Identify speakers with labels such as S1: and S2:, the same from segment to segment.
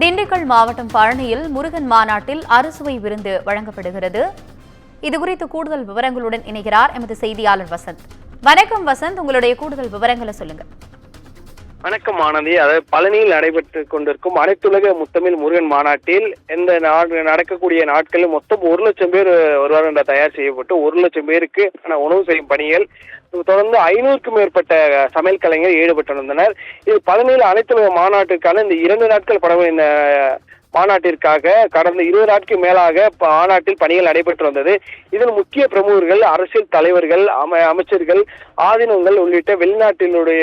S1: திண்டுக்கல் மாவட்டம் பழனியில் முருகன் மாநாட்டில் அறுசுவை விருந்து வழங்கப்படுகிறது. இதுகுறித்து கூடுதல் விவரங்களுடன் இணைகிறார் எமது செய்தியாளர் வசந்த். வணக்கம் வசந்த், உங்களுடைய கூடுதல் விவரங்களை சொல்லுங்க.
S2: வணக்கம் ஆனந்தி. அதாவது பழனியில் நடைபெற்று கொண்டிருக்கும் அனைத்துலக முத்தமிழ் முருகன் மாநாட்டில் இந்த நடக்கக்கூடிய நாட்களில் மொத்தம் 1,00,000 பேர் வருவார் என்ற தயார் செய்யப்பட்டு 1,00,000 பேருக்கு உணவு செய்யும் பணிகள் தொடர்ந்து 500க்கும் மேற்பட்ட சமையல் கலைஞர் ஈடுபட்டிருந்தனர். இது பழனியில் அனைத்துலக மாநாட்டிற்கான இந்த 2 நாட்கள் படம் இந்த மாநாட்டிற்காக கடந்த 20 நாட்களுக்கு மேலாக மாநாட்டில் பணிகள் நடைபெற்று வந்தது. இதில் முக்கிய பிரமுகர்கள், அரசியல் தலைவர்கள், அமைச்சர்கள், ஆதீனங்கள் உள்ளிட்ட வெளிநாட்டினுடைய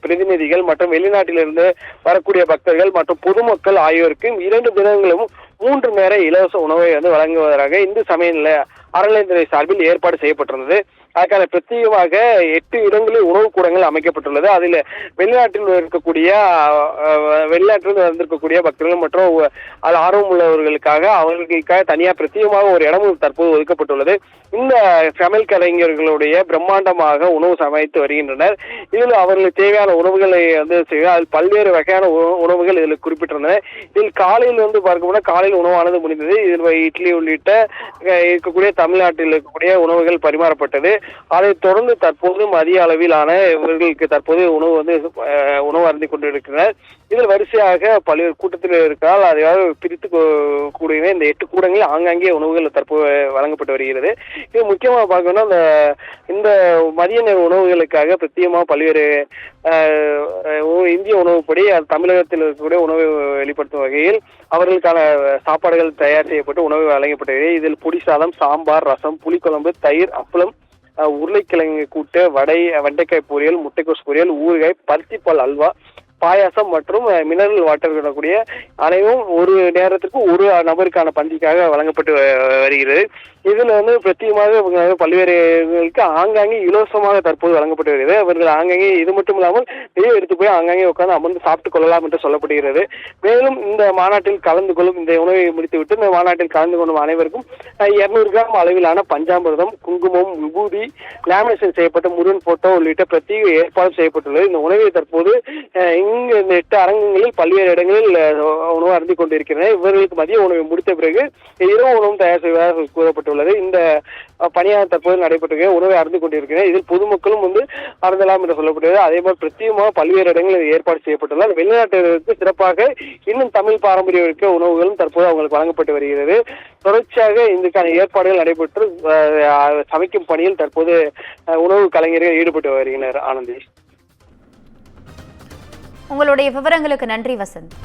S2: பிரதிநிதிகள் மற்றும் வெளிநாட்டிலிருந்து வரக்கூடிய பக்தர்கள் மற்றும் பொதுமக்கள் ஆகியோருக்கு 2 தினங்களும் 3 நேர இலவச உணவை வழங்குவதாக இந்து சமய அறநிலையத்துறை சார்பில் ஏற்பாடு செய்யப்பட்டிருந்தது. அதுக்கான பிரத்யேகமாக 8 இடங்களில் உணவு கூடங்கள் அமைக்கப்பட்டுள்ளது. அதில் வெளிநாட்டிலிருந்து வந்திருக்கக்கூடிய பக்தர்கள் மற்றும் அது ஆர்வம் உள்ளவர்களுக்காக அவர்களுக்காக தனியாக பிரத்யேகமாக ஒரு இடமும் தற்போது ஒதுக்கப்பட்டுள்ளது. இந்த சமையல் கலைஞர்களுடைய பிரம்மாண்டமாக உணவு சமைத்து வருகின்றனர். இதில் அவர்களுக்கு தேவையான உணவுகளை அதில் பல்வேறு வகையான உணவுகள் இதில் குறிப்பிட்டிருந்தன. இதில் காலையில் பார்க்கணும்னா காலையில் உணவானது முடிந்தது. இதில் இட்லி உள்ளிட்ட இருக்கக்கூடிய தமிழ்நாட்டில் இருக்கக்கூடிய உணவுகள் பரிமாறப்பட்டது. அதைத் தொடர்ந்து தற்போது மதிய அளவிலான இவர்களுக்கு தற்போது உணவு அருந்தி கொண்டிருக்கிறார். இதில் வரிசையாக பல்வேறு கூட்டத்தில் இருக்கிறால் அதையாவது பிரித்து கூடிய இந்த 8 கூடங்களில் ஆங்காங்கே உணவுகள் தற்போது வழங்கப்பட்டு வருகிறது. இது முக்கியமாக பார்க்கணும்னா இந்த மதிய நேர உணவுகளுக்காக பிரத்யேகமாக பல்வேறு இந்திய உணவுப்படி தமிழகத்தில் இருக்கக்கூடிய உணவை வெளிப்படுத்தும் வகையில் அவர்களுக்கான சாப்பாடுகள் தயார் செய்யப்பட்டு உணவு வழங்கப்பட்டது. இதில் பொடி சாதம், சாம்பார், ரசம், புளிக்குழம்பு, தயிர், அப்பளம், உருளைக்கிழங்கு கூட்டு, வெண்டைக்காய் பொரியல், முட்டைக்கோஸ் பொரியல், ஊறுகாய், பருத்திப்பால் அல்வா, பாயாசம் மற்றும் மினரல் வாட்டர் கூடிய அனைவரும் ஒரு நேரத்திற்கு ஒரு நபருக்கான பந்திக்காக வழங்கப்பட்டு வருகிறது. இதுல பிரத்யேகமாக பல்வேறுகளுக்கு ஆங்காங்கே இலவசமாக தற்போது வழங்கப்பட்டு வருகிறது. அவர்கள் ஆங்காங்கே இது மட்டும் இல்லாமல் வெளியே எடுத்து போய் ஆங்காங்கே உட்கார்ந்து அமர்ந்து சாப்பிட்டுக் கொள்ளலாம் என்று சொல்லப்படுகிறது. மேலும் இந்த மாநாட்டில் கலந்து கொள்ளும் இந்த உணவை முடித்துவிட்டு இந்த மாநாட்டில் கலந்து கொள்ளும் அனைவருக்கும் 200 கிராம் அளவிலான பஞ்சாமிர்தம், குங்குமம், விபூதி, லேமினேஷன் செய்யப்பட்ட முருகன் போட்டோ உள்ளிட்ட பிரத்யேக ஏற்பாடு செய்யப்பட்டுள்ளது. இந்த உணவை தற்போது இங்கு இந்த 8 அரங்கங்களில் பல்வேறு இடங்களில் உணவு அருந்தி கொண்டிருக்கின்றன. இவர்களுக்கு மதிய உணவை முடித்த பிறகு இரவு உணவும் தயார் செய்வதாக கூறப்பட்டுள்ளது. இந்த பணியாக தற்போது நடைபெற்று உணவை அருந்தி கொண்டிருக்கிறது. இதில் பொதுமக்களும் அருந்தலாம் என்று சொல்லப்பட்டது. அதே போல் பிரத்யேகமாக பல்வேறு இடங்களில் ஏற்பாடு செய்யப்பட்டுள்ளது. வெளிநாட்டினருக்கு சிறப்பாக இன்னும் தமிழ் பாரம்பரிய இருக்க உணவுகளும் தற்போது அவங்களுக்கு வழங்கப்பட்டு வருகிறது. தொடர்ச்சியாக இதுக்கான ஏற்பாடுகள் நடைபெற்று சமைக்கும் பணியில் தற்போது உணவு கலைஞர்கள் ஈடுபட்டு வருகின்றனர். ஆனந்தி,
S1: உங்களுடைய விவரங்களுக்கு நன்றி வசந்த்.